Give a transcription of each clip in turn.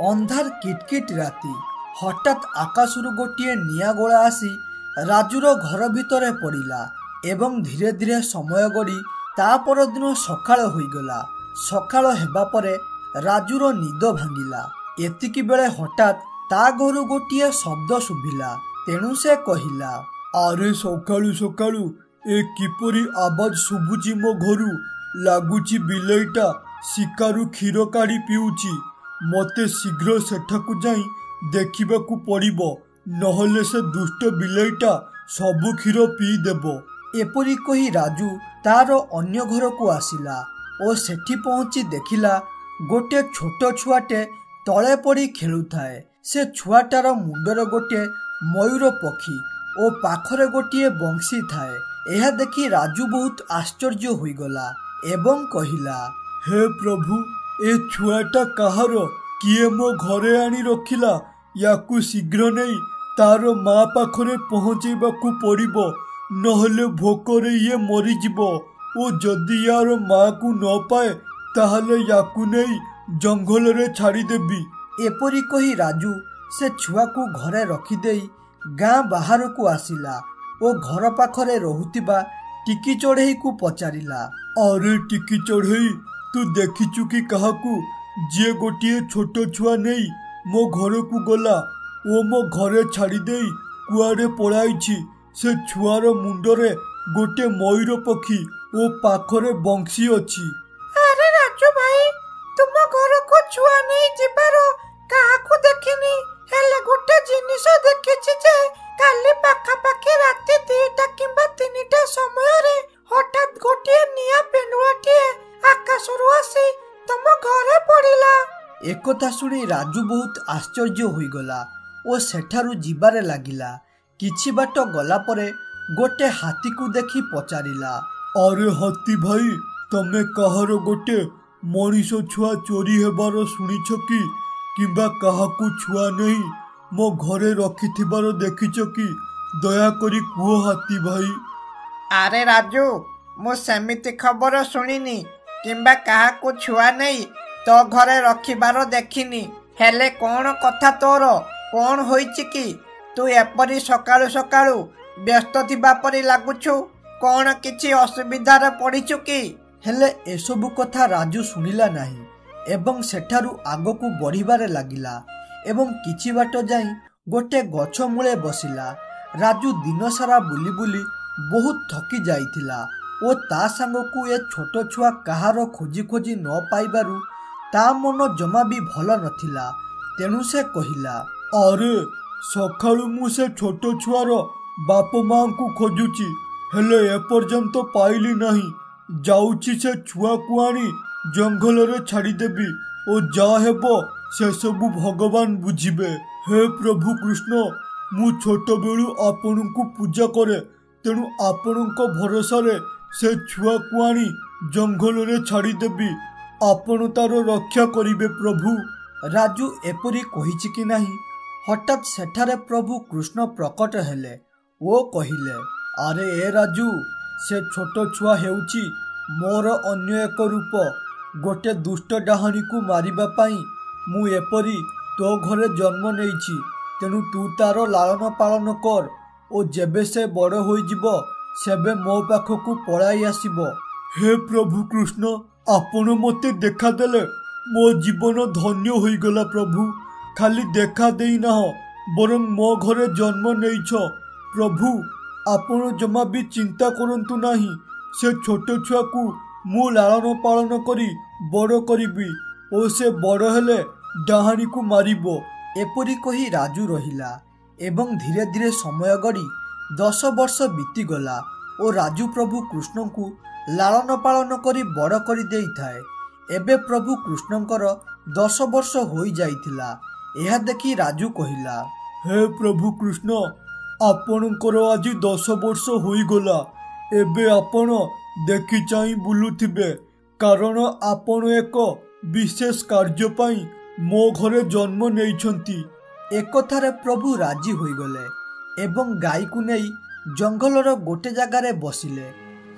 अंधार किटकिट राति हठात आकाशरू गोटे निआ गोला आसी राजूर घर भितर पड़ा एवं धीरे धीरे समय गड़ी ता परदिन सकाळ होईगला। सकाळ हेबा परे राजूर निद भांगिला। एतिकी बेले हठात ता घरु गोटे शब्द शुभिला। तेणु से कहिला, अरे सकाळु सकाळु ए किपरि आवाज शुभुची मो घरु? लागुची बिलेईटा शिकारु क्षीर काढ़ी पिउची। मते शीघ्र सेठाकु जाई देखिबाकु पड़िबो, नहले से दुष्ट बिलेईटा सबु क्षीर पी देबो। एपरी कही राजू तार अन्य घर को आसिला और सेठी पहुंची देखिला गोटे छोट छुआटे तले पड़ी खेलुथाए। से छुआटार मुंडर गोटे मयूर पक्षी और पाखरे गोटे बंशी थाए। यह देखी राजू बहुत आश्चर्य होईगला एवं कहिला, हे प्रभु, ए छुआटा कहार? किए मो घरे आनी रखिला? याकू शीघ्र नहीं तार माँ पाखरे पहुँचेबाकू पड़िबो, नहले भोकरे ये मरीजिबो। ओ जदि यार माँ को न पाए ताहले याकू नहीं जंगल रे छाड़ी देबी। एपरी कही राजू से छुआ को घरे रखिदेई गाँ बाहर को आसिला और घर पाखरे रहुतिबा टिकी चढ़ई को पचारिला, अरे टिकी चढ़ई, तू देखिचु कि काहाकू जे गोटे छोट छुआ नहीं मो घर को गला ओ मो घरे छाड़ी देई कुआडे पळाइछि? से छुआर मुंडरे गोटे मयूर पक्षी ओ पाखरे बंशी अछि। अरे राजू भाई, तुम घर को छुआ नहीं जिबार काहाकू देखिनी, हेले गोटे जिनिस देखिछि जे काली पाखा पाखी राति 2टा किंबा 3टा समय रे हठात गोटे निया पेंडुआटिए आकाशरू आसी तुम घरे पड़िला। एकथा सुनी राजू बहुत आश्चर्य होईगला और सेठारू जिबारे लागिला। किछि बाट गला परे गोटे हाथी को देखी पचारिला, अरे हाथी भाई, तमे काहार गोटे मनीष छुआ चोरी हेबार शुणिछ कि किंबा काहाकू छुआ नहीं मो घरे रखिथिबार देखिछ कि? दया करी कुह हाथी भाई। अरे राजू, मु सेमिति खबर सुनिनी किंबा काहाकू छुआ नहीं तो घरे रखिबार देखिनी। हेले कौन कथा तोर? कौन होईछि कि तू एपरी सकाळु सकाळु व्यस्त थिबा परी लागुछु? कौन किछि असुविधा रे पड़िछु कि? हेले एसबु कथा राजू सुनिला नाही एवं सेठारू आगकू बढ़िबारे लागिला एवं किछि बाट जाई गोटे गछ मूले बसिला। राजू दिन सारा बुली बुली बहुत थकी जाइथिला ओ ता सांगकू ए छोट छुआ काहार खोजी खोजी न पाइबारू ता मन जमा भी भल नथिला। तेणु से कहिला, अरे सकाळु मु से छोट छुआर बाप माँ को खोजुची, हेले एपर्यंत पाइली नहीं। जाउची से छुआ को आनी जंगल रे छाड़ी देबी और जा हेबो से सबु भगवान बुझिबे। हे प्रभु कृष्ण, मु छोट बेलू आपन को पूजा करे, तेणु आपन को भरोसा रे से छुआ को आनी जंगल रे छाड़ी देबी। आपन तार रक्षा करिबे प्रभु। राजू एपरी कहिछि कि नहीं हठात सेठारे प्रभु कृष्ण प्रकट हेले ओ कहिले, अरे ए राजू, से छोट छुआ हेउची मोर अन्य एक रूप। गोटे दुष्ट डाहाणी को मारिबा पाई मु एपरी तो घरे जन्म नेइछि। तेणु तू तार लालन पालन कर ओ जेबे से बड़ होइजिबो सेबे मो पाखकू पळाई आसिबो। हे प्रभु कृष्ण, आपण मते देखा देले मो जीवन धन्य होईगला प्रभु। खाली देखा देई ना बरं मो घरे जन्म नेइछ। प्रभु, आपण जमा भी चिंता करंतु नाही। से छोट छुआ को मु लालन पालन करी बड़ करिबी ओ से बड़ हेले डाहाणी को मारिबो। एपरी कही राजू रहिला एवं धीरे धीरे समय गड़ी 10 वर्ष बीतीगला और राजू प्रभु कृष्ण को लालन पालन करी बड़ करी देई थाए। एबे प्रभु कृष्णकर 10 वर्ष होई जाइथिला। यह देखी राजू कहिला, हे प्रभु कृष्ण, आपणकर आज 10 वर्ष होईगला। एबे आपण देखि चाहि बुलुथिबे, कारण आपण एक विशेष कार्य पाई मो घरे जन्म नेइछंती। एकथारे प्रभु राजी होईगले एवं गाई को नहीं जंगलर गोटे जगार बसिले।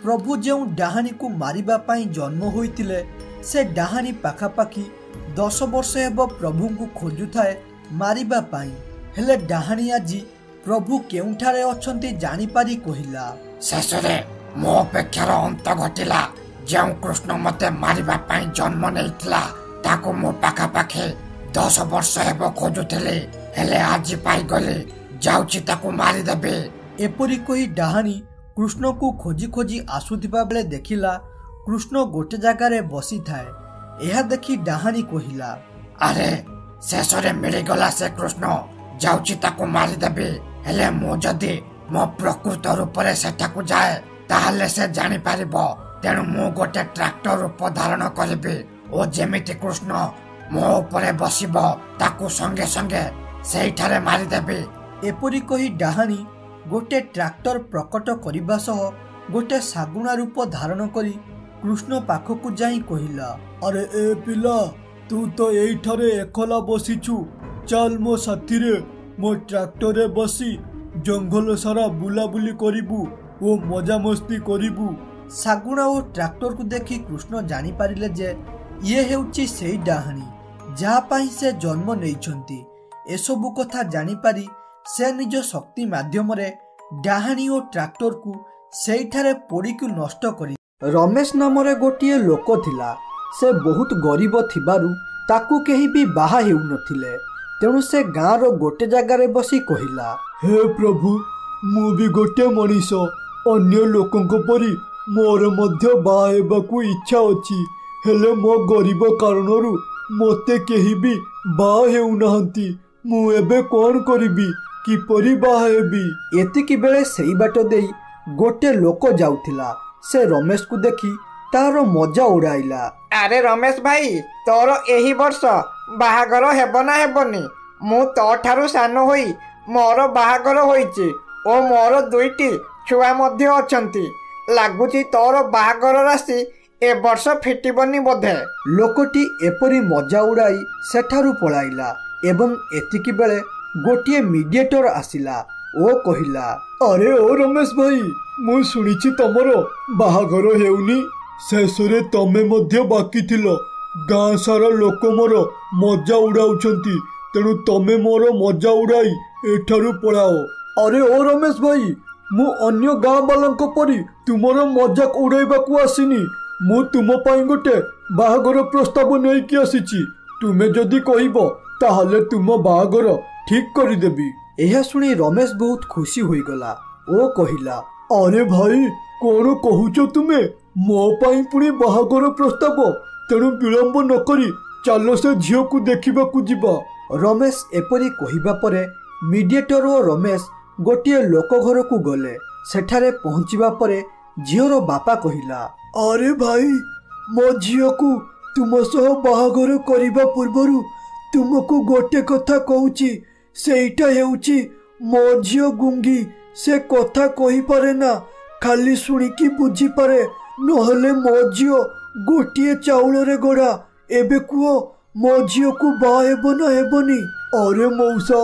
प्रभु जो डाहाणी को मारिबा पाई जन्म होइतिले से डाहाणी पाखापाखि 10 ବର୍ଷ ହେବ ପ୍ରଭୁଙ୍କୁ ଖୋଜୁଥାଏ ମାରିବା ପାଇଁ। ହେଲେ ଡାହାଣୀ ଆଜି ପ୍ରଭୁ କେଉଁଠାରେ ଅଛନ୍ତି ଜାଣିପାରି କହିଲା, ଶେଷରେ ମୋ ଅପେକ୍ଷାର ଅନ୍ତ ଘଟିଲା। ଯେଉଁ କୃଷ୍ଣ ମତେ ମାରିବା ପାଇଁ ଜନ୍ମ ନେଇଥିଲା ତାକୁ ମୋ ପାଖାପାଖି 10 ବର୍ଷ ହେବ ଖୋଜୁଥିଲି, ହେଲେ ଆଜି ପାଇଗଲି। ଯାଉଛି ତାକୁ ମାରିଦେବି। ଏପରି କହି ଡାହାଣୀ କୃଷ୍ଣକୁ ଖୋଜି ଖୋଜି ଆସୁଥିବା ବେଳେ ଦେଖିଲା କୃଷ୍ଣ ଗୋଟେ ଜାଗାରେ ବସିଥାଏ। ଏହା ଦେଖି ଡାହାଣୀ କହିଲା, ଆରେ ଶେଷରେ ମିଳିଗଲା ସେ କୃଷ୍ଣ। ଯାଉଛି ତାକୁ ମାରିଦେବି। ହେଲେ ମୁଁ ଯଦି ମୋ ପ୍ରକୃତ ରୂପରେ ସେଠାକୁ ଯାଏ ତାହେଲେ ସେ ଜାଣିପାରିବ। ତେଣୁ ମୁଁ ଗୋଟେ ଟ୍ରାକ୍ଟର ରୂପ ଧାରଣ କରିବି ଓ ଯେମିତି କୃଷ୍ଣ ମୋ ଉପରେ ବସିବ ତାକୁ ସଙ୍ଗେ ସଙ୍ଗେ ସେଇଠାରେ ମାରିଦେବି। ଏପରି କହି ଡାହାଣୀ ଗୋଟେ ଟ୍ରାକ୍ଟର ପ୍ରକଟ କରିବା ସହ ଗୋଟେ ଶାଗୁଣା ରୂପ ଧାରଣ କରି କୃଷ୍ଣ ପାଖକୁ ଯାଇ କହିଲା, ଆରେ ଏ ପିଲା, ତୁ ତ ଏଇଠାରେ ଏକଲା ବସିଛୁ। ଚାଲ ମୋ ସାଥିରେ ମୋ ଟ୍ରାକ୍ଟରରେ ବସି ଜଙ୍ଗଲ ସାରା ବୁଲାବୁଲି କରିବୁ ଓ ମଜାମସ୍ତି କରିବୁ। ଶାଗୁଣା ଓ ଟ୍ରାକ୍ଟରକୁ ଦେଖି କୃଷ୍ଣ ଜାଣିପାରିଲେ ଯେ ଇଏ ହେଉଛି ସେଇ ଡାହାଣୀ ଯାହା ପାଇଁ ସେ ଜନ୍ମ ନେଇଛନ୍ତି। ଏସବୁ କଥା ଜାଣିପାରି ସେ ନିଜ ଶକ୍ତି ମାଧ୍ୟମରେ ଡାହାଣୀ ଓ ଟ୍ରାକ୍ଟରକୁ ସେଇଠାରେ ପୋଡ଼ିକୁ ନଷ୍ଟ କରି। ରମେଶ ନାମରେ ଗୋଟିଏ ଲୋକ ଥିଲା। ସେ ବହୁତ ଗରିବ ଥିବାରୁ ତାକୁ କେହି ବି ବାହା ହେଉନଥିଲେ। ତେଣୁ ସେ ଗାଁର ଗୋଟେ ଜାଗାରେ ବସି କହିଲା, ହେ ପ୍ରଭୁ, ମୁଁ ବି ଗୋଟେ ମଣିଷ। ଅନ୍ୟ ଲୋକଙ୍କ ପରି ମୋର ମଧ୍ୟ ବାହା ହେବାକୁ ଇଚ୍ଛା ଅଛି। ହେଲେ ମୋ ଗରିବ କାରଣରୁ ମୋତେ କେହି ବି ବାହା ହେଉନାହାନ୍ତି। ମୁଁ ଏବେ କ'ଣ କରିବି? କିପରି ବାହା ହେବି? ଏତିକି ବେଳେ ସେଇ ବାଟ ଦେଇ ଗୋଟେ ଲୋକ ଯାଉଥିଲା। ସେ ରମେଶକୁ ଦେଖି ତାର ମଜା ଉଡାଇଲା। ଆରେ ରମେଶ ଭାଇ, ତୋର ଏହି ବର୍ଷ ବାହାଘର ହେବ ନା ହେବନି? ମୁଁ ତୋ ଠାରୁ ସାନ ହୋଇ ମୋର ବାହାଘର ହୋଇଛି ଓ ମୋର 2ଟି ଛୁଆ ମଧ୍ୟ ଅଛନ୍ତି। ଲାଗୁଛି ତୋର ବାହାଘର ରାଶି ଏ ବର୍ଷ ଫିଟିବନି ବୋଧେ। ଲୋକଟି ଏପରି ମଜା ଉଡାଇ ସେଠାରୁ ପଳାଇଲା ଏବଂ ଏତିକି ବେଳେ ଗୋଟିଏ ମିଡିଏଟର ଆସିଲା ଓ କହିଲା, ଆରେ ଓ ରମେଶ ଭାଇ, ମୁଁ ଶୁଣିଛି ତମର ବାହାଘର ହେଉନି। ଶେଷରେ ତମେ ମଧ୍ୟ ବାକି ଥିଲ। ଗାଁ ସାରା ଲୋକ ମୋର ମଜା ଉଡାଉଛନ୍ତି। ତେଣୁ ତମେ ମୋର ମଜା ଉଡାଇ ଏଠାରୁ ପଳାଅ। ଆରେ ଓ ରମେଶ ଭାଇ, ମୁଁ ଅନ୍ୟ ଗାଁ ବାଲାଙ୍କ ପରି ତୁମର ମଜାକ ଉଡାଇବାକୁ ଆସିନି। ମୁଁ ତୁମ ପାଇଁ ଗୋଟେ ବାହାଘର ପ୍ରସ୍ତାବ ନେଇକି ଆସିଛି। ତୁମେ ଯଦି କହିବ ତାହେଲେ ତୁମ ବାହାଘର ଠିକ କରିଦେବି। ଏହା ଶୁଣି ରମେଶ ବହୁତ ଖୁସି ହୋଇଗଲା ଓ କହିଲା, ଆରେ ଭାଇ, କ'ଣ କହୁଛ ତୁମେ? ମୋ ପାଇଁ ପୁଣି ବାହାଘର ପ୍ରସ୍ତାବ? ତେଣୁ ବିଳମ୍ବ ନ କରି ଚାଲ ସେ ଝିଅକୁ ଦେଖିବାକୁ ଯିବା। ରମେଶ ଏପରି କହିବା ପରେ ମିଡିଏଟର ଓ ରମେଶ ଗୋଟିଏ ଲୋକ ଘରକୁ ଗଲେ। ସେଠାରେ ପହଞ୍ଚିବା ପରେ ଝିଅର ବାପା କହିଲା, ଆରେ ଭାଇ, ମୋ ଝିଅକୁ ତୁମ ସହ ବାହାଘର କରିବା ପୂର୍ବରୁ ତୁମକୁ ଗୋଟେ କଥା କହୁଛି। ସେଇଟା ହେଉଛି ମୋ ଝିଅ ଗୁଙ୍ଗି। ସେ କଥା କହିପାରେ ନା, ଖାଲି ଶୁଣିକି ବୁଝିପାରେ। ନହେଲେ ମୋ ଝିଅ ଗୋଟିଏ ଚାଉଳରେ ଗଢ଼ା। ଏବେ କୁହ, ମୋ ଝିଅକୁ ବାହା ହେବ ନା ହେବନି? ଆରେ ମଉସା,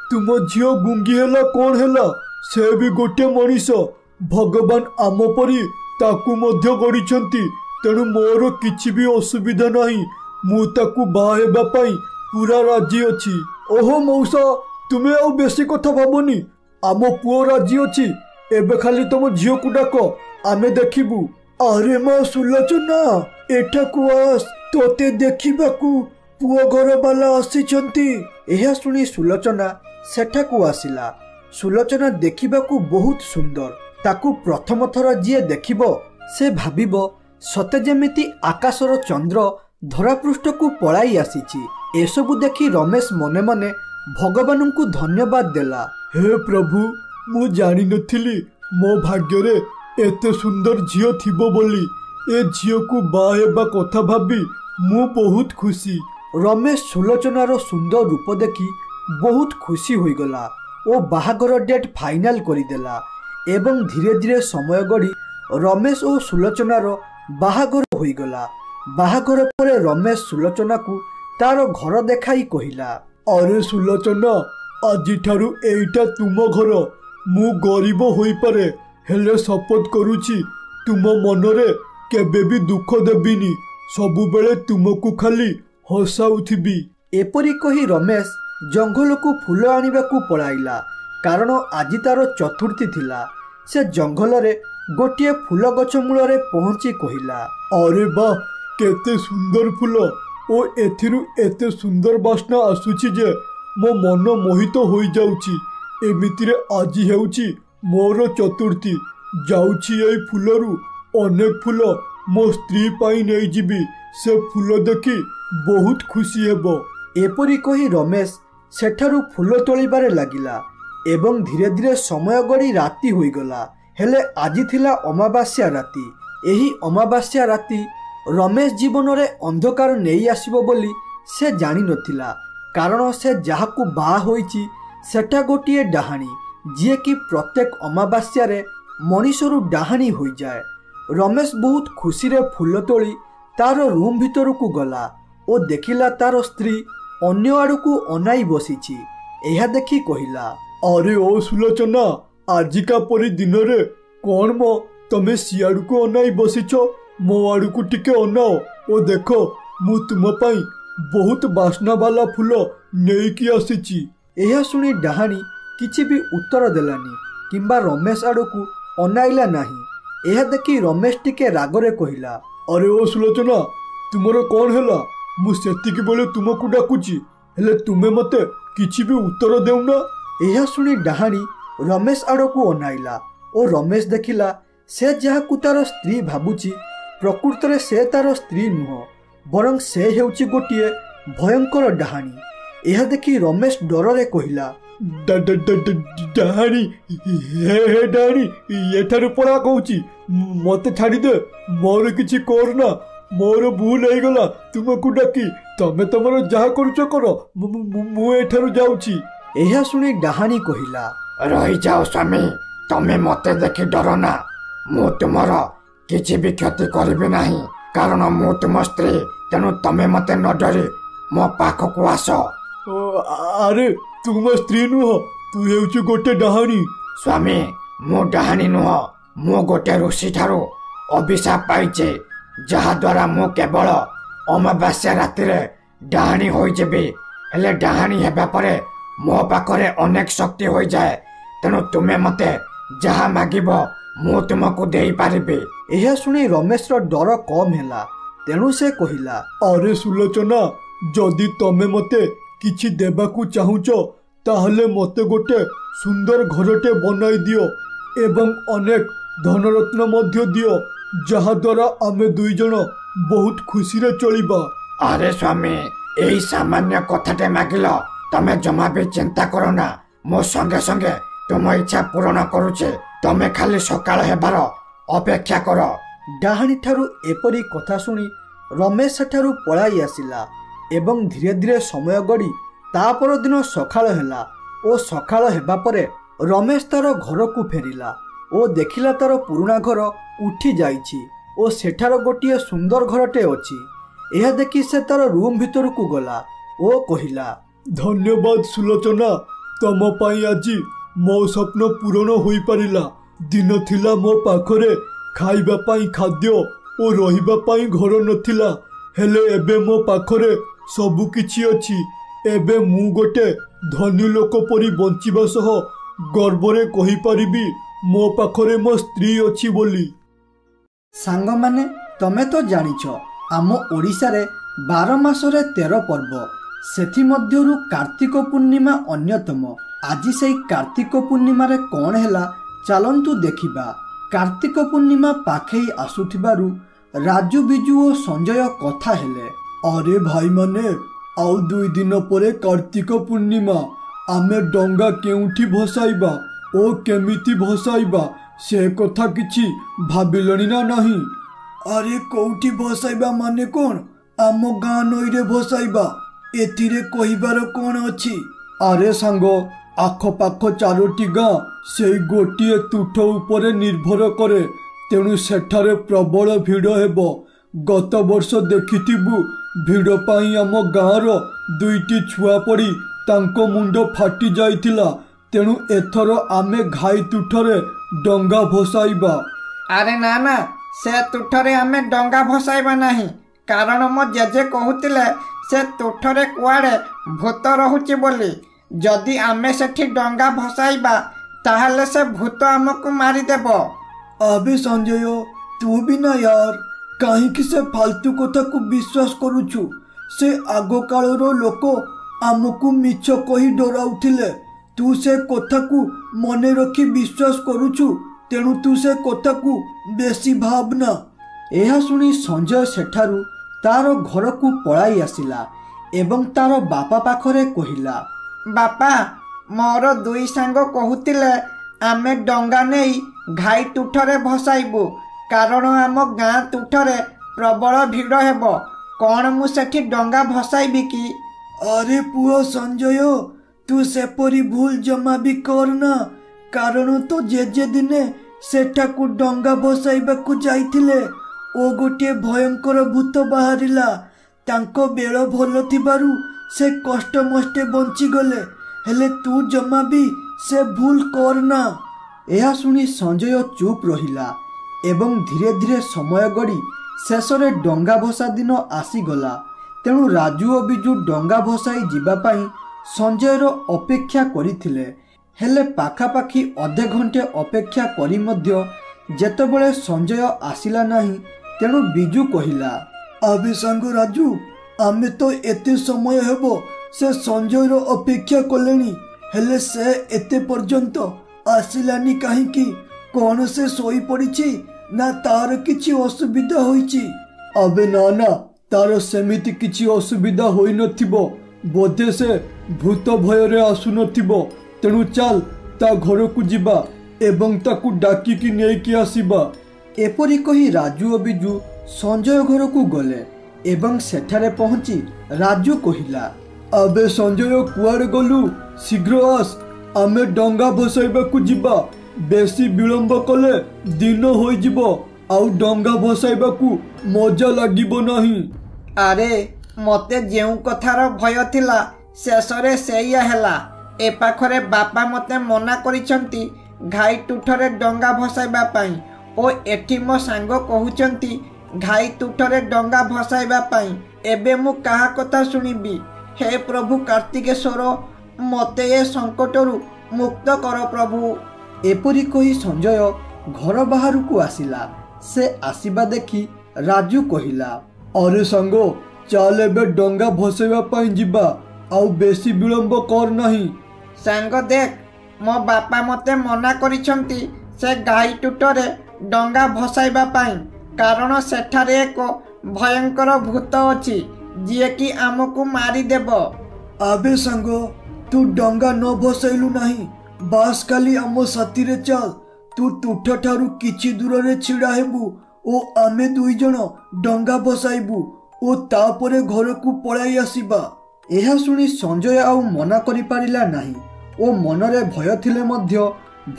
ତୁମ ଝିଅ ଗୁଙ୍ଗି ହେଲା କ'ଣ ହେଲା? ସେ ବି ଗୋଟେ ମଣିଷ। ଭଗବାନ ଆମ ପରି ତାକୁ ମଧ୍ୟ ଗଢ଼ିଛନ୍ତି। ତେଣୁ ମୋର କିଛି ବି ଅସୁବିଧା ନାହିଁ। ମୁଁ ତାକୁ ବାହା ହେବା ପାଇଁ ପୁରା ରାଜି ଅଛି। ଓହୋ ମଉସା, ତୁମେ ଆଉ ବେଶୀ କଥା ଭାବନି। ଆମ ପୁଅ ରାଜି ଅଛି। ଏବେ ଖାଲି ତମ ଝିଅକୁ ଡାକ, ଆମେ ଦେଖିବୁ। ଆରେ ମା ସୁଲୋଚନା, ଏଠାକୁ ଆସ, ତୋତେ ଦେଖିବାକୁ ପୁଅ ଘର ବାଲା ଆସିଛନ୍ତି। ଏହା ଶୁଣି ସୁଲୋଚନା ସେଠାକୁ ଆସିଲା। ସୁଲୋଚନା ଦେଖିବାକୁ ବହୁତ ସୁନ୍ଦର। ତାକୁ ପ୍ରଥମ ଥର ଯିଏ ଦେଖିବ ସେ ଭାବିବ ସତେ ଯେମିତି ଆକାଶର ଚନ୍ଦ୍ର ଧରାପୃଷ୍ଠକୁ ପଳାଇ ଆସିଛି। ଏସବୁ ଦେଖି ରମେଶ ମନେ ମନେ ଭଗବାନଙ୍କୁ ଧନ୍ୟବାଦ ଦେଲା। ହେ ପ୍ରଭୁ, ମୁଁ ଜାଣିନଥିଲି ମୋ ଭାଗ୍ୟରେ ଏତେ ସୁନ୍ଦର ଝିଅ ଥିବ ବୋଲି। ଏ ଝିଅକୁ ବାହା ହେବା କଥା ଭାବି ମୁଁ ବହୁତ ଖୁସି। ରମେଶ ସୁଲୋଚନାର ସୁନ୍ଦର ରୂପ ଦେଖି ବହୁତ ଖୁସି ହୋଇଗଲା ଓ ବାହାଘର ଡେଟ୍ ଫାଇନାଲ କରିଦେଲା। ଏବଂ ଧୀରେ ଧୀରେ ସମୟ ଗଡ଼ି ରମେଶ ଓ ସୁଲୋଚନାର ବାହାଘର ହୋଇଗଲା। ବାହାଘର ପରେ ରମେଶ ସୁଲୋଚନାକୁ ତାର ଘର ଦେଖାଇ କହିଲା, ଆରେ ସୁଲୋଚନା, ଆଜିଠାରୁ ଏଇଟା ତୁମ ଘର। ମୁଁ ଗରିବ ହୋଇପାରେ, ହେଲେ ଶପଥ କରୁଛି ତୁମ ମନରେ କେବେ ବି ଦୁଃଖ ଦେବିନି। ସବୁବେଳେ ତୁମକୁ ଖାଲି हसाउथिबी। एपरी कही रमेश जंगल को फूल आनिबाकू पळाइला कारण आज तार चतुर्थी थिला। से जंगल रे गोटे फूल गछ मूल पहुंची कहिला, अरे बा केते सुंदर फूल ओ एथिरु एते सुंदर बास्ना आसुची जे मो मन मोहित होई जाउची। एमितिरे आजी हेउची मोर चतुर्थी। जाउची एई फूलरू अनेक फूल मो स्त्री पाई नै जिबी। से फूल देखी बहुत खुशी हेबो। एपरी कही रमेश सेठारू फूल तोलिबारे लागिला एवं धीरे धीरे समय गड़ी राति होईगला। हेले आजी थिला अमावास्या राति। एही अमावास्या राति रमेश जीवन रे अंधकार नहीं आसीबो बोली से जानी नथिला कारण से जाहाकू बाहा होईची सेटा गोटिए डाहाणी जिए कि प्रत्येक अमावास्या रे मनीषरू डाहाणी होई जाए। रमेश बहुत खुशी रे फूल तोली तार रूम भीतर को गला और देखिला तार स्त्री अन्य आड़ को अनाई बसीची। एहा देखी कहिला, अरे ओ सुलोचना आजिका परी दिन रे कौन मो तमे सियाड़ को अनाई बसीच। मो आड़ को टिके अनाओ ओ देखो मु तुम पाई बहुत बास्ना वाला फूल नेकी आसीची। एहा सुनी डाहाणी किछि भी उत्तर देलानी किंबा रमेश आड़ को अनाइला नाही। एहा देखी रमेश टिके रागरे कहिला, अरे ओ सुलोचना तुमर कौन हैला? मु सेतिकी बेले तुमको डाकुची हेले तुमे मते किछि भी उत्तर देउना। एहा सुनी डाहाणी रमेश आड़ को अनाइला और रमेश देखिला से जहाकू तार स्त्री भाबुची प्रकृत रे से तार स्त्री नुह बरं से हेउची गोटिए भयंकर डाहाणी। एहा देखी रमेश डर रे कहिला, डाहाणी हे डाहाणी एठारे पड़ा कहूची मते छाड़ी दे। मोर किछि करना मोर भूल हो गला तुमको डाकी। तमे तमर जहा करूच कर मु एठारु जाउची। एहा सुनी डाहाणी कहिला, रही जाओ स्वामी तमे मते देखि डरना। मु तुमर किछि भी क्षति करिबे नाही कारण मु तुम स्त्री तेणु तमे मते न डरी मो पाखकू आस। अरे तुम स्त्री नुह तू हेउची गोटे डाहाणी। स्वामी मु डाहाणी नुह मु गोटे ऋषि ठारू अभिशाप पाइचे जहा द्वारा मु केवल अमावास्या राति रे डाहाणी होई जेबी। हेले डाहाणी हेबा परे मो पाखरे अनेक शक्ति होई जाए तेणु तुमे मते जहा मागिबो मु तुमको देई पारिबे। एहा सुनी रमेश रो डर कम हैला तेणु से कहिला, अरे सुलोचना जदि तमे मते किछि देबाकू चाहुच ताहले मते गोटे सुंदर घरटे बनाई दियो एवं अनेक धनरत्न मध्य दियो जहा द्वारा आमे दुई जण बहुत खुशी रे चलिबा। अरे स्वामी एही सामान्य कथाटे मागिल तमे जमा भी चिंता करो ना। मो संगे संगे तुम इच्छा पूर्ण करूचे तमे खाली सकाळ हेबार अपेक्षा कर। डाहाणी ठारू एपरी कथा सुनी रमेश सेठारू पळाई आसिला एवं धीरे धीरे समय गड़ी तापर दिन सकाळ हैला और सकाळ हेबा परे रमेश तार घर को फेरिला और देखिला तार पुराना घर उठी जाइछि और सेठार गोटिए सुंदर घरटे अछि। यह देखि से तार रूम भीतर को गला और कहिला, धन्यवाद सुलोचना तम पाई आजी मो स्वप्न पूरण होई परिला। दिन थिला मो पाखरे खाइबा पाई खाद्य और रहिबा पाई घर नथिला हेले एबे मो पाखरे सबु किछि अछि। एबे मु गोटे धनी लोक परी बंचिबा सह गर्वरे कहि परिबी मो पाखरे मो स्त्री अछि बोली। सांग माने तमे तो जानिछ आम ओडिसा रे 12 मासरे 13 पर्व सेथि मध्यरु कार्तिक पूर्णिमा अन्यतम। आज सेई कार्तिक पूर्णिमा रे कोन हैला चलंतु देखिबा। कार्तिक पूर्णिमा पाखेई आसुथिबारु राजू बिजू और संजय कथा हेले, अरे भाई माने आउ 2 दिन परे कार्तिक पूर्णिमा आमे डंगा केउठी भसाइबा ओ केमिति भसाइबा से कथा किछि भाबिलनी ना नहीं। अरे कोउठी भसाइबा माने कोन? आम गाँ नई रे भसाइबा एथिरे कहिबार कोन अछि? अरे सांग आखपाख 4टी गाँ से गोटे तुठ उपरे निर्भर करे तेणु सेठारे प्रबल भिड़ हेबो। गत वर्ष देखिथिबु भिड़ पाई आम गाँर 2टी छुआ पड़ी तांको मुंड फाटी जाइथिला तेणु एथर आमे घाई तुठरे डंगा भसाइबा। अरे ना ना से तुठरे आमे डंगा भसाइबा नहीं कारण मो जेजे कहूतिले ସେ ତୁଠରେ କୁଆଡ଼େ ଭୂତ ରହୁଛି ବୋଲି। ଯଦି ଆମେ ସେଠି ଡଙ୍ଗା ଭସାଇବା ତାହେଲେ ସେ ଭୂତ ଆମକୁ ମାରିଦେବ। ଆବେ ସଞ୍ଜୟ, ତୁ ବି ନା ୟାର, କାହିଁକି ସେ ଫାଲତୁ କଥାକୁ ବିଶ୍ୱାସ କରୁଛୁ? ସେ ଆଗ କାଳର ଲୋକ ଆମକୁ ମିଛ କହି ଡରାଉଥିଲେ। ତୁ ସେ କଥାକୁ ମନେ ରଖି ବିଶ୍ୱାସ କରୁଛୁ, ତେଣୁ ତୁ ସେ କଥାକୁ ବେଶୀ ଭାବନା। ଏହା ଶୁଣି ସଞ୍ଜୟ ସେଠାରୁ ତାର ଘରକୁ ପଳାଇ ଆସିଲା ଏବଂ ତାର ବାପା ପାଖରେ କହିଲା, ବାପା, ମୋର 2 ସାଙ୍ଗ କହୁଥିଲେ ଆମେ ଡଙ୍ଗା ନେଇ ଘାଇ ତୁଠରେ ଭସାଇବୁ, କାରଣ ଆମ ଗାଁ ତୁଠରେ ପ୍ରବଳ ଭିଡ଼ ହେବ। କ'ଣ ମୁଁ ସେଠି ଡଙ୍ଗା ଭସାଇବି କି? ଆରେ ପୁଅ ସଞ୍ଜୟ, ତୁ ସେପରି ଭୁଲ ଜମା ବି କରନା, କାରଣ ତ ଜେଜେ ଦିନେ ସେଠାକୁ ଡଙ୍ଗା ଭସାଇବାକୁ ଯାଇଥିଲେ ଓ ଗୋଟିଏ ଭୟଙ୍କର ଭୂତ ବାହାରିଲା। ତାଙ୍କ ବେଳ ଭଲ ଥିବାରୁ ସେ କଷ୍ଟମଷ୍ଟେ ବଞ୍ଚିଗଲେ। ହେଲେ ତୁ ଜମା ବି ସେ ଭୁଲ କରନା। ଏହା ଶୁଣି ସଞ୍ଜୟ ଚୁପ୍ ରହିଲା ଏବଂ ଧୀରେ ଧୀରେ ସମୟ ଗଡ଼ି ଶେଷରେ ଡଙ୍ଗା ଭସା ଦିନ ଆସିଗଲା। ତେଣୁ ରାଜୁ ଓ ବିଜୁ ଡଙ୍ଗା ଭସାଇ ଯିବା ପାଇଁ ସଞ୍ଜୟର ଅପେକ୍ଷା କରିଥିଲେ। ହେଲେ ପାଖାପାଖି ଅଧେ ଘଣ୍ଟେ ଅପେକ୍ଷା କରି ମଧ୍ୟ ଯେତେବେଳେ ସଞ୍ଜୟ ଆସିଲା ନାହିଁ, ତେଣୁ ବିଜୁ କହିଲା, ଆବେ ସାଙ୍ଗ ରାଜୁ, ଆମେ ତ ଏତେ ସମୟ ହେବ ସେ ସଞ୍ଜୟର ଅପେକ୍ଷା କଲେଣି, ହେଲେ ସେ ଏତେ ପର୍ଯ୍ୟନ୍ତ ଆସିଲାନି କାହିଁକି? କ'ଣ ସେ ଶୋଇପଡ଼ିଛି ନା ତାର କିଛି ଅସୁବିଧା ହୋଇଛି? ଆବେ ନା, ତାର ସେମିତି କିଛି ଅସୁବିଧା ହୋଇନଥିବ। ବୋଧେ ସେ ଭୂତ ଭୟରେ ଆସୁନଥିବ। ତେଣୁ ଚାଲ ତା ଘରକୁ ଯିବା ଏବଂ ତାକୁ ଡାକିକି ନେଇକି ଆସିବା। ଏପରି କହି ରାଜୁ ଓ ବିଜୁ ସଞ୍ଜୟ ଘରକୁ ଗଲେ ଏବଂ ସେଠାରେ ପହଞ୍ଚି ରାଜୁ କହିଲା, ଆବେ ସଞ୍ଜୟ, କୁଆଡ଼େ ଗଲୁ? ଶୀଘ୍ର ଆସ, ଆମେ ଡଙ୍ଗା ଭସାଇବାକୁ ଯିବା। ବେଶୀ ବିଳମ୍ବ କଲେ ଦିନ ହୋଇଯିବ ଆଉ ଡଙ୍ଗା ଭସାଇବାକୁ ମଜା ଲାଗିବ ନାହିଁ। ଆରେ, ମୋତେ ଯେଉଁ କଥାର ଭୟ ଥିଲା ଶେଷରେ ସେଇଆ ହେଲା। ଏ ପାଖରେ ବାପା ମୋତେ ମନା କରିଛନ୍ତି ଘାଇ ତୁଠରେ ଡଙ୍ଗା ଭସାଇବା ପାଇଁ ଓ ଏଠି ମୋ ସାଙ୍ଗ କହୁଛନ୍ତି ଘାଇ ତୁଠରେ ଡଙ୍ଗା ଭସାଇବା ପାଇଁ। ଏବେ ମୁଁ କାହା କଥା ଶୁଣିବି? ହେ ପ୍ରଭୁ କାର୍ତ୍ତିକେଶ୍ୱର, ମୋତେ ଏ ସଙ୍କଟରୁ ମୁକ୍ତ କର ପ୍ରଭୁ। ଏପରି କହି ସଞ୍ଜୟ ଘର ବାହାରକୁ ଆସିଲା। ସେ ଆସିବା ଦେଖି ରାଜୁ କହିଲା, ଆରେ ସାଙ୍ଗ, ଚାଲ ଏବେ ଡଙ୍ଗା ଭସାଇବା ପାଇଁ ଯିବା, ଆଉ ବେଶୀ ବିଳମ୍ବ କର ନାହିଁ। ସାଙ୍ଗ ଦେଖ, ମୋ ବାପା ମୋତେ ମନା କରିଛନ୍ତି ସେ ଘାଇ ତୁଠରେ ଡଙ୍ଗା ଭସାଇବା ପାଇଁ, କାରଣ ସେଠାରେ ଏକ ଭୟଙ୍କର ଭୂତ ଅଛି ଯିଏକି ଆମକୁ ମାରିଦେବ। ଆବେ ସାଙ୍ଗ, ତୁ ଡଙ୍ଗା ନ ଭସାଇଲୁ ନାହିଁ, ବାସ୍ ଖାଲି ଆମ ସାଥିରେ ଚାଲ। ତୁ ତୁଠ ଠାରୁ କିଛି ଦୂରରେ ଛିଡ଼ା ହେବୁ ଓ ଆମେ 2 ଜଣ ଡଙ୍ଗା ଭସାଇବୁ ଓ ତାପରେ ଘରକୁ ପଳାଇ ଆସିବା। ଏହା ଶୁଣି ସଞ୍ଜୟ ଆଉ ମନା କରିପାରିଲା ନାହିଁ ଓ ମନରେ ଭୟ ଥିଲେ ମଧ୍ୟ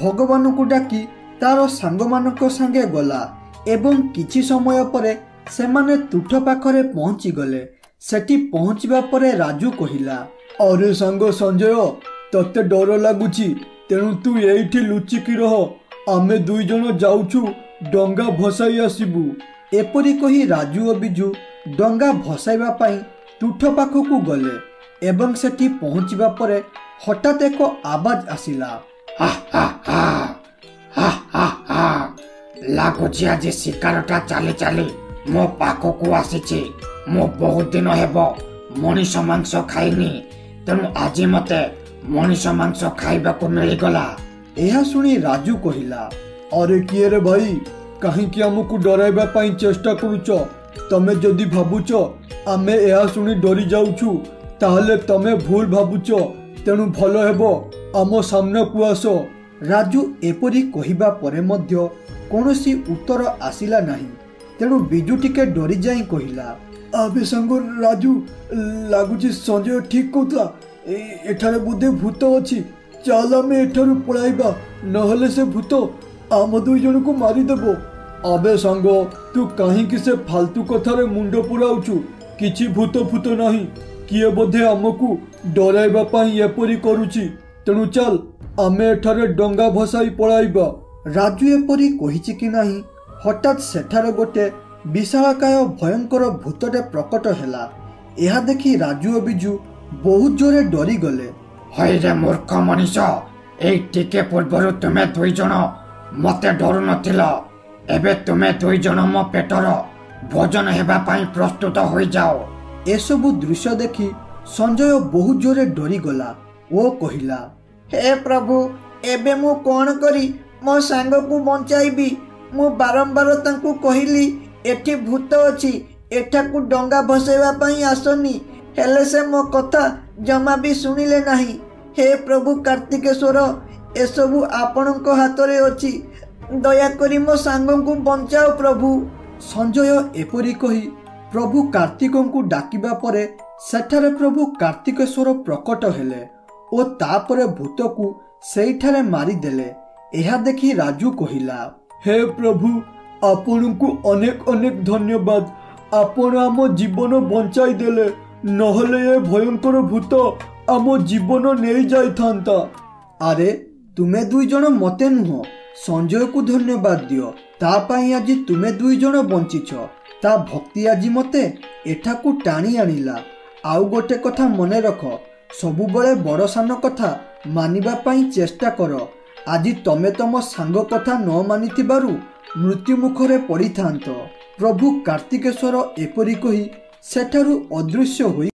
ଭଗବାନଙ୍କୁ ଡାକି ତାର ସାଙ୍ଗମାନଙ୍କ ସାଙ୍ଗେ ଗଲା ଏବଂ କିଛି ସମୟ ପରେ ସେମାନେ ତୁଠ ପାଖରେ ପହଞ୍ଚିଗଲେ। ସେଠି ପହଞ୍ଚିବା ପରେ ରାଜୁ କହିଲା, ଆରେ ସାଙ୍ଗ ସଞ୍ଜୟ, ତତେ ଡର ଲାଗୁଛି, ତେଣୁ ତୁ ଏଇଠି ଲୁଚିକି ରହ। ଆମେ 2 ଜଣ ଯାଉଛୁ ଡଙ୍ଗା ଭସାଇ ଆସିବୁ। ଏପରି କହି ରାଜୁ ଓ ବିଜୁ ଡଙ୍ଗା ଭସାଇବା ପାଇଁ ତୁଠ ପାଖକୁ ଗଲେ ଏବଂ ସେଠି ପହଞ୍ଚିବା ପରେ ହଠାତ୍ ଏକ ଆବାଜ ଆସିଲା, ଲାଗୁଛି ଆଜି ଶିକାରଟା ଚାଲି ଚାଲି ମୋ ପାଖକୁ ଆସିଛି। ମୁଁ ବହୁତ ଦିନ ହେବ ମଣିଷ ମାଂସ ଖାଇନି, ତେଣୁ ଆଜି ମୋତେ ମଣିଷ ମାଂସ ଖାଇବାକୁ ମିଳିଗଲା। ଏହା ଶୁଣି ରାଜୁ କହିଲା, ଆରେ କିଏ ରେ ଭାଇ, କାହିଁକି ଆମକୁ ଡରାଇବା ପାଇଁ ଚେଷ୍ଟା କରୁଛ? ତମେ ଯଦି ଭାବୁଛ ଆମେ ଏହା ଶୁଣି ଡରି ଯାଉଛୁ, ତାହେଲେ ତମେ ଭୁଲ ଭାବୁଛ। ତେଣୁ ଭଲ ହେବ ଆମ ସାମ୍ନାକୁ ଆସ। ରାଜୁ ଏପରି କହିବା ପରେ ମଧ୍ୟ କୌଣସି ଉତ୍ତର ଆସିଲା ନାହିଁ। ତେଣୁ ବିଜୁ ଟିକେ ଡରି ଯାଇ କହିଲା, ଆବେ ସାଙ୍ଗ ରାଜୁ, ଲାଗୁଛି ସଞ୍ଜୟ ଠିକ କହୁଥିଲା, ଏଠାରେ ବୋଧେ ଭୂତ ଅଛି। ଚାଲ ଆମେ ଏଠାରୁ ପଳାଇବା, ନହେଲେ ସେ ଭୂତ ଆମ 2 ଜଣଙ୍କୁ ମାରିଦେବ। ଆବେ ସାଙ୍ଗ, ତୁ କାହିଁକି ସେ ଫାଲତୁ କଥାରେ ମୁଣ୍ଡ ପୁରାଉଛୁ? କିଛି ଭୂତ ଫୁତ ନାହିଁ, କିଏ ବୋଧେ ଆମକୁ ଡରାଇବା ପାଇଁ ଏପରି କରୁଛି। ତେଣୁ ଚାଲ ଆମେ ଏଠାରେ ଡଙ୍ଗା ଭସାଇ ପଳାଇବା। ରାଜୁ ଏପରି କହିଛି କି ନାହିଁ, ହଠାତ୍ ସେଠାରେ ଗୋଟେ ବିଶାଳକାୟ ଭୟଙ୍କର ଭୂତଟେ ପ୍ରକଟ ହେଲା ଏହା ଦେଖି ରାଜୁ ଓ ବିଜୁ ବହୁତ ଜୋରେ ଡରିଗଲେ। ହଇରେ ମୂର୍ଖ ମଣିଷ, ଏଇ ଟିକେ ପୂର୍ବରୁ ତୁମେ ଦୁଇ ଜଣ ମତେ ଡରୁ ନଥିଲ, ଏବେ ତୁମେ ଦୁଇ ଜଣ ମୋ ପେଟର ଭୋଜନ ହେବା ପାଇଁ ପ୍ରସ୍ତୁତ ହୋଇଯାଅ। ଏସବୁ ଦୃଶ୍ୟ ଦେଖି ସଞ୍ଜୟ ବହୁତ ଜୋରେ ଡରିଗଲା ଓ କହିଲା, ହେ ପ୍ରଭୁ, ଏବେ ମୁଁ କ'ଣ କରି ମୋ ସାଙ୍ଗକୁ ବଞ୍ଚାଇବି? ମୁଁ ବାରମ୍ବାର ତାଙ୍କୁ କହିଲି ଏଠି ଭୂତ ଅଛି, ଏଠାକୁ ଡଙ୍ଗା ଭସାଇବା ପାଇଁ ଆସନି, ହେଲେ ସେ ମୋ କଥା ଜମା ବି ଶୁଣିଲେ ନାହିଁ। ହେ ପ୍ରଭୁ କାର୍ତ୍ତିକେଶ୍ୱର, ଏସବୁ ଆପଣଙ୍କ ହାତରେ ଅଛି, ଦୟାକରି ମୋ ସାଙ୍ଗଙ୍କୁ ବଞ୍ଚାଅ ପ୍ରଭୁ। ସଞ୍ଜୟ ଏପରି କହି ପ୍ରଭୁ କାର୍ତ୍ତିକଙ୍କୁ ଡାକିବା ପରେ ସେଠାରେ ପ୍ରଭୁ କାର୍ତ୍ତିକେଶ୍ୱର ପ୍ରକଟ ହେଲେ ଓ ତାପରେ ଭୂତକୁ ସେଇଠାରେ ମାରିଦେଲେ। ଏହା ଦେଖି ରାଜୁ କହିଲା, ହେ ପ୍ରଭୁ, ଆପଣଙ୍କୁ ଅନେକ ଅନେକ ଧନ୍ୟବାଦ। ଆପଣ ଆମ ଜୀବନ ବଞ୍ଚାଇ ଦେଲେ, ନହେଲେ ଏ ଭୟଙ୍କର ଭୂତ ଆମ ଜୀବନ ନେଇଯାଇଥାନ୍ତା। ଆରେ ତୁମେ ଦୁଇ ଜଣ ମତେ ନୁହଁ, ସଞ୍ଜୟକୁ ଧନ୍ୟବାଦ ଦିଅ। ତା ପାଇଁ ଆଜି ତୁମେ ଦୁଇ ଜଣ ବଞ୍ଚିଛ। ତା ଭକ୍ତି ଆଜି ମତେ ଏଠାକୁ ଟାଣି ଆଣିଲା। ଆଉ ଗୋଟେ କଥା ମନେ ରଖ, ସବୁବେଳେ ବଡ଼ ସାନ କଥା ମାନିବା ପାଇଁ ଚେଷ୍ଟା କର। ଆଜି ତମେ ତମ ସାଙ୍ଗ କଥା ନ ମାନିଥିବାରୁ ମୃତ୍ୟୁ ମୁଖରେ ପଡ଼ିଥାନ୍ତ। ପ୍ରଭୁ କାର୍ତ୍ତିକେଶ୍ୱର ଏପରି କହି ସେଠାରୁ ଅଦୃଶ୍ୟ ହୋଇ